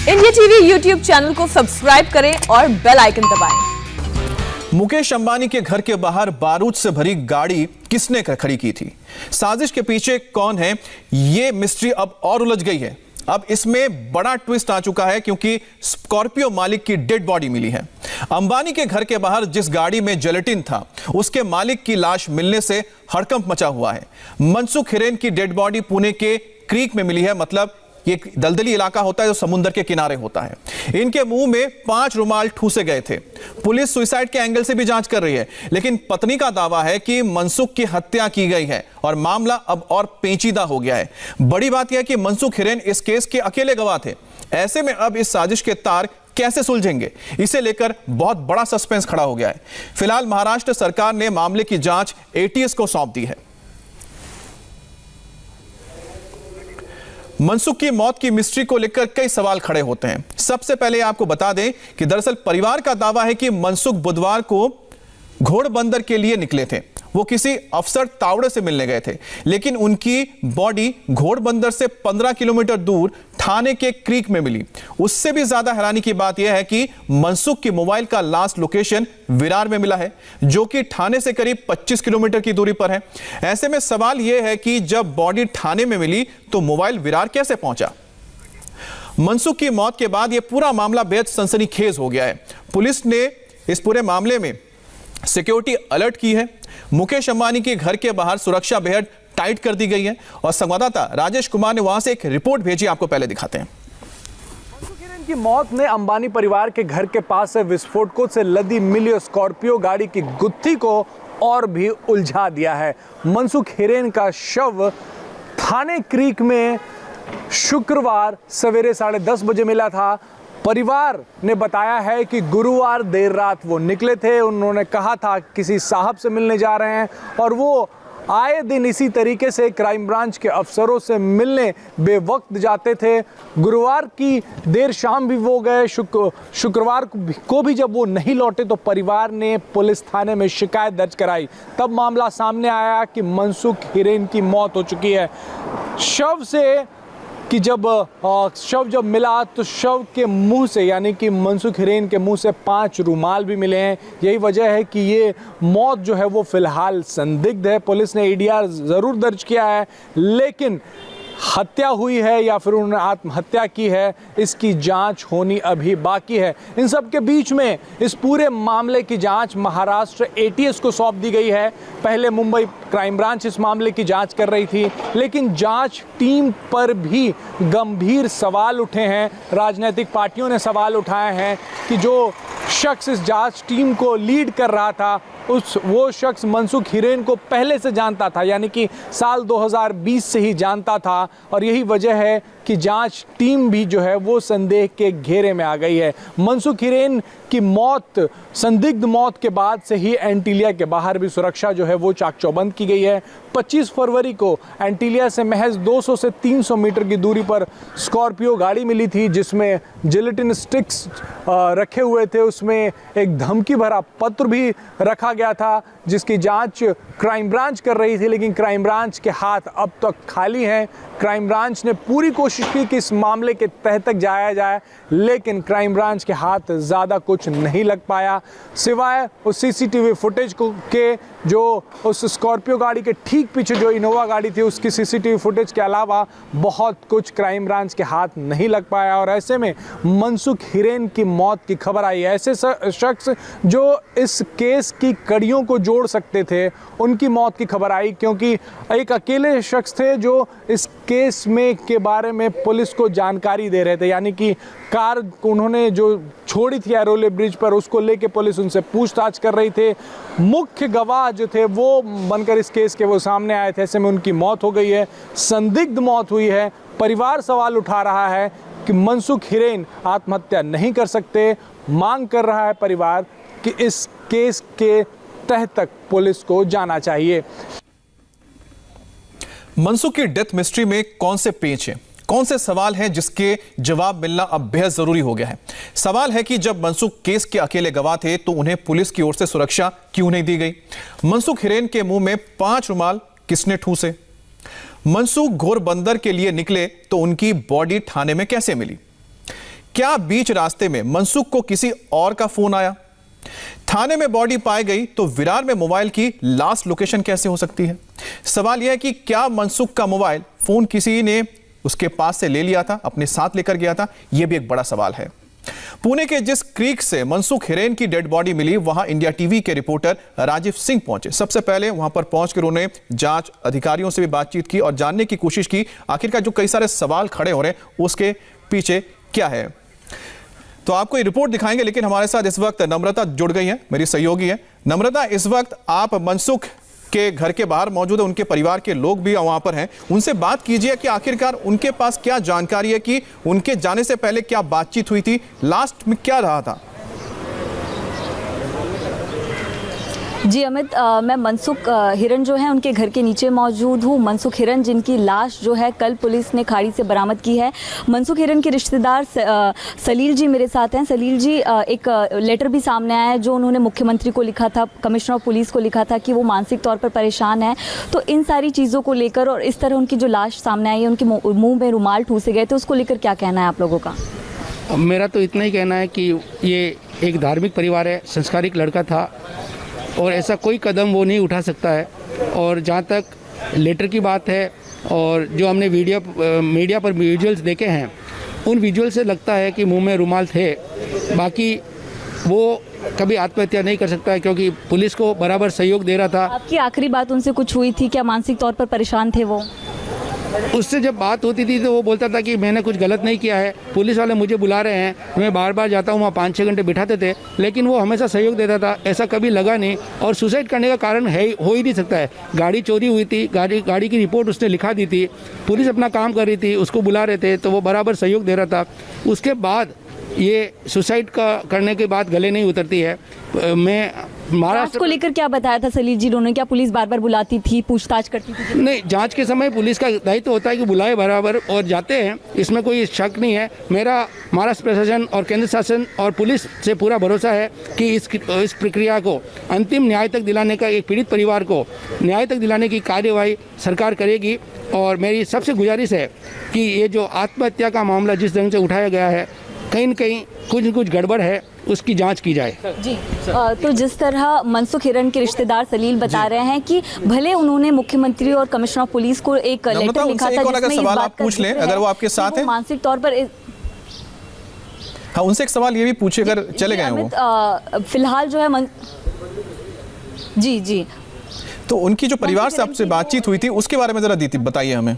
India TV YouTube channel को subscribe करें और बेल आइकन दबाएं। मुकेश अंबानी के घर के बाहर बारूद से भरी गाड़ी किसने खड़ी की थी? साजिश के पीछे कौन है, ये मिस्ट्री अब और उलझ गई है। अब इसमें बड़ा ट्विस्ट आ चुका है क्योंकि स्कॉर्पियो मालिक की डेड बॉडी मिली है। अंबानी के घर के बाहर जिस गाड़ी में जिलेटिन था, उसके मालिक की लाश मिलने से हड़कंप मचा हुआ है। मनसुख हिरेन की डेड बॉडी पुणे के क्रीक में मिली है। मतलब ये दलदली इलाका होता है जो समुद्र के किनारे होता है। इनके मुंह में 5 रुमाल ठूसे गए थे। पुलिस सुसाइड के एंगल से भी जांच कर रही है, लेकिन पत्नी का दावा है कि मनसुख की हत्या की गई है और मामला अब और पेचीदा हो गया है। बड़ी बात यह है कि मनसुख हिरेन इस केस के अकेले गवाह थे। ऐसे में अब इस साजिश के तार कैसे सुलझेंगे, इसे लेकर बहुत बड़ा सस्पेंस खड़ा हो गया है। फिलहाल महाराष्ट्र सरकार ने मामले की जांच एटीएस को सौंप दी है। मनसुख की मौत की मिस्ट्री को लेकर कई सवाल खड़े होते हैं। सबसे पहले आपको बता दें कि दरअसल परिवार का दावा है कि मनसुख बुधवार को घोड़बंदर के लिए निकले थे। वो किसी अफसर तावड़े से मिलने गए थे, लेकिन उनकी बॉडी घोड़बंदर से 15 किलोमीटर दूर ठाणे के क्रीक में मिली। उससे भी ज्यादा हैरानी की बात यह है कि मनसुख की मोबाइल का लास्ट लोकेशन विरार में मिला है, जो कि ठाणे से करीब 25 किलोमीटर की दूरी पर है। ऐसे में सवाल यह है कि जब बॉडी ठाणे में मिली तो मोबाइल विरार कैसे पहुंचा? मनसुख की मौत के बाद यह पूरा मामला बेहद सनसनीखेज हो गया है। पुलिस ने इस पूरे मामले में सिक्योरिटी अलर्ट की है। मुकेश अंबानी के घर के बाहर सुरक्षा बेहद टाइट कर दी गई है और संवाददाता राजेश कुमार ने वहां से एक रिपोर्ट भेजी, आपको पहले दिखाते हैं। मनसुख हिरेन की मौत ने अंबानी परिवार के घर के पास से विस्फोटकों से लदी मिली स्कॉर्पियो गाड़ी की गुत्थी को और भी उलझा दिया है। मनसुख हिरेन का शव ठाणे क्रीक में शुक्रवार सवेरे 10:30 बजे मिला था। परिवार ने बताया है कि गुरुवार देर रात वो निकले थे। उन्होंने कहा था किसी साहब से मिलने जा रहे हैं और वो आए दिन इसी तरीके से क्राइम ब्रांच के अफसरों से मिलने बेवक्त जाते थे। गुरुवार की देर शाम भी वो गए। शुक्रवार को भी जब वो नहीं लौटे तो परिवार ने पुलिस थाने में शिकायत दर्ज कराई। तब मामला सामने आया कि मनसुख हिरेन की मौत हो चुकी है। शव जब मिला तो शव के मुंह से, यानी कि मनसुख हिरेन के मुंह से 5 रुमाल भी मिले हैं। यही वजह है कि ये मौत जो है वो फिलहाल संदिग्ध है। पुलिस ने एडीआर ज़रूर दर्ज किया है, लेकिन हत्या हुई है या फिर उन्होंने आत्महत्या की है, इसकी जांच होनी अभी बाकी है। इन सब के बीच में इस पूरे मामले की जांच महाराष्ट्र एटीएस को सौंप दी गई है। पहले मुंबई क्राइम ब्रांच इस मामले की जांच कर रही थी, लेकिन जांच टीम पर भी गंभीर सवाल उठे हैं। राजनीतिक पार्टियों ने सवाल उठाए हैं कि जो शख्स इस जांच टीम को लीड कर रहा था वो शख्स मनसुख हिरेन को पहले से जानता था, यानी कि साल 2020 से ही जानता था। और यही वजह है कि जांच टीम भी जो है वो संदेह के घेरे में आ गई है। मनसुख हिरेन की मौत, संदिग्ध मौत के बाद से ही एंटीलिया के बाहर भी सुरक्षा जो है वो चाक चौबंद की गई है। 25 फरवरी को एंटीलिया से महज 200 से 300 मीटर की दूरी पर स्कॉर्पियो गाड़ी मिली थी, जिसमें जिलेटिन स्टिक्स रखे हुए थे। उसमें एक धमकी भरा पत्र भी रखा गया था, जिसकी जांच क्राइम ब्रांच कर रही थी, लेकिन क्राइम ब्रांच के हाथ अब तक खाली हैं। क्राइम ब्रांच ने पूरी कोशिश की कि इस मामले के तह तक जाया जाए, लेकिन क्राइम ब्रांच के हाथ ज़्यादा कुछ नहीं लग पाया, सिवाय उस सीसीटीवी फुटेज के जो उस स्कॉर्पियो गाड़ी के ठीक पीछे जो इनोवा गाड़ी थी उसकी सीसीटीवी फुटेज के अलावा बहुत कुछ क्राइम ब्रांच के हाथ नहीं लग पाया। और ऐसे में मनसुख हिरेन की मौत की खबर आई है। ऐसे शख्स जो इस केस की कड़ियों को जोड़ सकते थे, उनकी मौत की खबर आई, क्योंकि एक अकेले शख्स थे जो इस केस में के बारे में पुलिस को जानकारी दे रहे थे। यानी कि कार उन्होंने जो छोड़ी थी एरोले ब्रिज पर, उसको लेके पुलिस उनसे पूछताछ कर रही थी। मुख्य गवाह जो थे वो बनकर इस केस के वो सामने आए थे। ऐसे में उनकी मौत हो गई है, संदिग्ध मौत हुई है। परिवार सवाल उठा रहा है कि मनसुख हिरेन आत्महत्या नहीं कर सकते। मांग कर रहा है परिवार कि इस केस के तह तक पुलिस को जाना चाहिए। मनसुख की डेथ मिस्ट्री में कौन से पेच हैं, कौन से सवाल हैं जिसके जवाब मिलना अब बेहद जरूरी हो गया है। सवाल है कि जब मनसुख केस के अकेले गवाह थे तो उन्हें पुलिस की ओर से सुरक्षा क्यों नहीं दी गई? मनसुख हिरेन के मुंह में 5 रुमाल किसने ठूसे? मनसुख घोड़बंदर के लिए निकले तो उनकी बॉडी ठाणे में कैसे मिली? क्या बीच रास्ते में मनसुख को किसी और का फोन आया? थाने में बॉडी पाई गई तो विरार में मोबाइल की लास्ट लोकेशन कैसे हो सकती है? सवाल यह है कि क्या मनसुख का मोबाइल फोन किसी ने उसके पास से ले लिया था, अपने साथ लेकर गया था? यह भी एक बड़ा सवाल है। पुणे के जिस क्रीक से मनसुख हिरेन की डेड बॉडी मिली, वहां इंडिया टीवी के रिपोर्टर राजीव सिंह पहुंचे। सबसे पहले वहां पर पहुंचकर उन्होंने जांच अधिकारियों से भी बातचीत की और जानने की कोशिश की आखिरकार जो कई सारे सवाल खड़े हो रहे हैं उसके पीछे क्या है। तो आपको ये रिपोर्ट दिखाएंगे, लेकिन हमारे साथ इस वक्त नम्रता जुड़ गई है, मेरी सहयोगी है। नम्रता, इस वक्त आप मनसुख के घर के बाहर मौजूद है, उनके परिवार के लोग भी वहां पर हैं, उनसे बात कीजिए कि आखिरकार उनके पास क्या जानकारी है कि उनके जाने से पहले क्या बातचीत हुई थी, लास्ट में क्या रहा था। जी अमित, मैं मनसुख हिरन जो है उनके घर के नीचे मौजूद हूँ। मनसुख हिरन जिनकी लाश जो है कल पुलिस ने खाड़ी से बरामद की है। मनसुख हिरन के रिश्तेदार सलील जी मेरे साथ हैं। सलील जी, एक लेटर भी सामने आया है जो उन्होंने मुख्यमंत्री को लिखा था, कमिश्नर ऑफ पुलिस को लिखा था कि वो मानसिक तौर पर परेशान है। तो इन सारी चीज़ों को लेकर और इस तरह उनकी जो लाश सामने आई है, उनके मुँह में रुमाल ठूसे गए थे, उसको लेकर क्या कहना है आप लोगों का? मेरा तो इतना ही कहना है कि ये एक धार्मिक परिवार है, संस्कारिक लड़का था और ऐसा कोई कदम वो नहीं उठा सकता है। और जहाँ तक लेटर की बात है और जो हमने मीडिया पर विजुअल्स देखे हैं, उन विजुअल से लगता है कि मुंह में रुमाल थे। बाकी वो कभी आत्महत्या नहीं कर सकता है क्योंकि पुलिस को बराबर सहयोग दे रहा था। आपकी आखिरी बात उनसे कुछ हुई थी क्या? मानसिक तौर पर परेशान थे वो? उससे जब बात होती थी तो वो बोलता था कि मैंने कुछ गलत नहीं किया है, पुलिस वाले मुझे बुला रहे हैं, मैं बार बार जाता हूँ, वहाँ 5-6 घंटे बिठाते थे, लेकिन वो हमेशा सहयोग देता था। ऐसा कभी लगा नहीं। और सुसाइड करने का कारण हो ही नहीं सकता है। गाड़ी चोरी हुई थी, गाड़ी की रिपोर्ट उसने लिखा दी थी, पुलिस अपना काम कर रही थी, उसको बुला रहे थे तो वो बराबर सहयोग दे रहा था। उसके बाद ये सुसाइड करने के बाद गले नहीं उतरती है। मैं महाराष्ट्र को लेकर क्या बताया था सलील जी ने? क्या पुलिस बार बार बुलाती थी, पूछताछ करती थी? नहीं, जांच के समय पुलिस का दायित्व होता है कि बुलाए बराबर और जाते हैं, इसमें कोई शक नहीं है। मेरा महाराष्ट्र प्रशासन और केंद्र शासन और पुलिस से पूरा भरोसा है कि इस प्रक्रिया को अंतिम न्याय तक दिलाने का, एक पीड़ित परिवार को न्याय तक दिलाने की कार्यवाही सरकार करेगी। और मेरी सबसे गुजारिश है कि ये जो आत्महत्या का मामला जिस ढंग से उठाया गया है, कहीं न कहीं कुछ न कुछ गड़बड़ है, उसकी जांच की जाए। जी, तो जिस तरह मनसुख हिरन के रिश्तेदार सलील बता रहे हैं कि भले उन्होंने मुख्यमंत्री और कमिश्नर ऑफ पुलिस को एक लेटर लिखा था जिसमें सवाल आप पूछ लें, अगर वो आपके साथ है मानसिक तौर पर। हाँ, उनसे एक सवाल ये भी पूछे अगर चले गए वो। फिलहाल जो है जी तो उनकी जो परिवार से आपसे बातचीत हुई थी उसके बारे में जरा बताइए हमें।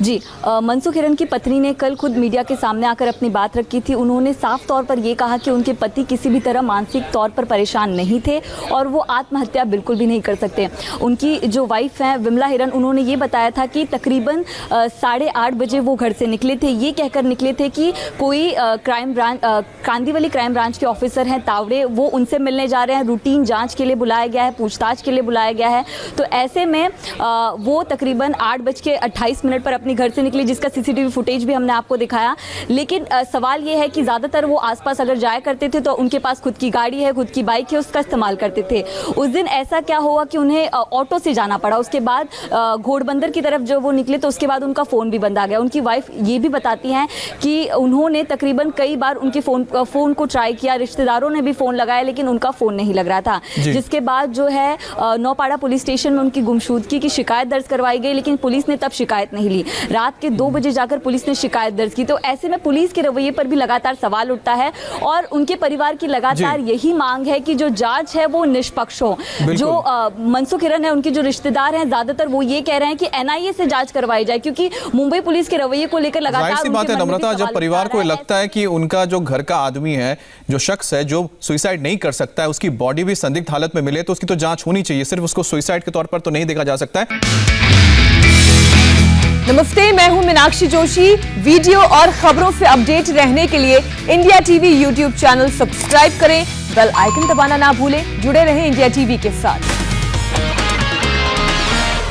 जी, मनसुख हिरन की पत्नी ने कल खुद मीडिया के सामने आकर अपनी बात रखी थी। उन्होंने साफ तौर पर ये कहा कि उनके पति किसी भी तरह मानसिक तौर पर परेशान नहीं थे और वो आत्महत्या बिल्कुल भी नहीं कर सकते। उनकी जो वाइफ हैं विमला हिरन, उन्होंने ये बताया था कि तकरीबन 8:30 बजे वो घर से निकले थे। ये कहकर निकले थे कि कोई कांदीवली क्राइम ब्रांच के ऑफिसर हैं तावड़े, वो उनसे मिलने जा रहे हैं, रूटीन जाँच के लिए बुलाया गया है, पूछताछ के लिए बुलाया गया है। तो ऐसे में वो तकरीबन 8:28 पर अपनी घर से निकली, जिसका सीसीटीवी फुटेज भी हमने आपको दिखाया। लेकिन सवाल ये है कि ज़्यादातर वो आसपास अगर जाया करते थे तो उनके पास खुद की गाड़ी है, खुद की बाइक है, उसका इस्तेमाल करते थे। उस दिन ऐसा क्या हुआ कि उन्हें ऑटो से जाना पड़ा। उसके बाद घोड़बंदर की तरफ जब वो निकले तो उसके बाद उनका फ़ोन भी बंद आ गया। उनकी वाइफ ये भी बताती हैं कि उन्होंने तकरीबन कई बार उनके फ़ोन को ट्राई किया, रिश्तेदारों ने भी फ़ोन लगाया, लेकिन उनका फ़ोन नहीं लग रहा था। जिसके बाद जो है नौपाड़ा पुलिस स्टेशन में उनकी गुमशुदगी की शिकायत दर्ज करवाई गई, लेकिन पुलिस ने तब शिकायत नहीं ली। रात के 2 बजे जाकर पुलिस ने शिकायत दर्ज की। तो ऐसे में पुलिस के रवैये पर भी लगातार सवाल उठता है और उनके परिवार की लगातार यही मांग है कि जो जांच है वो निष्पक्ष हो। जो मनसुख हिरन है, उनके जो रिश्तेदार हैं, ज्यादातर वो ये कह रहे हैं कि एनआईए से जांच करवाई जाए, क्योंकि मुंबई पुलिस के रवैये को लेकर लगातार बात है नम्रता, जब परिवार को लगता है कि उनका जो घर का आदमी है, जो शख्स है जो सुसाइड नहीं कर सकता है, उसकी बॉडी भी संदिग्ध हालत में मिले तो उसकी तो जांच होनी चाहिए। सिर्फ उसको सुसाइड के तौर पर तो नहीं देखा जा सकता है। नमस्ते, मैं हूं मीनाक्षी जोशी। वीडियो और खबरों से अपडेट रहने के लिए India TV YouTube channel subscribe करें, बेल आइकन दबाना ना भूलें। जुड़े रहें इंडिया टीवी के साथ।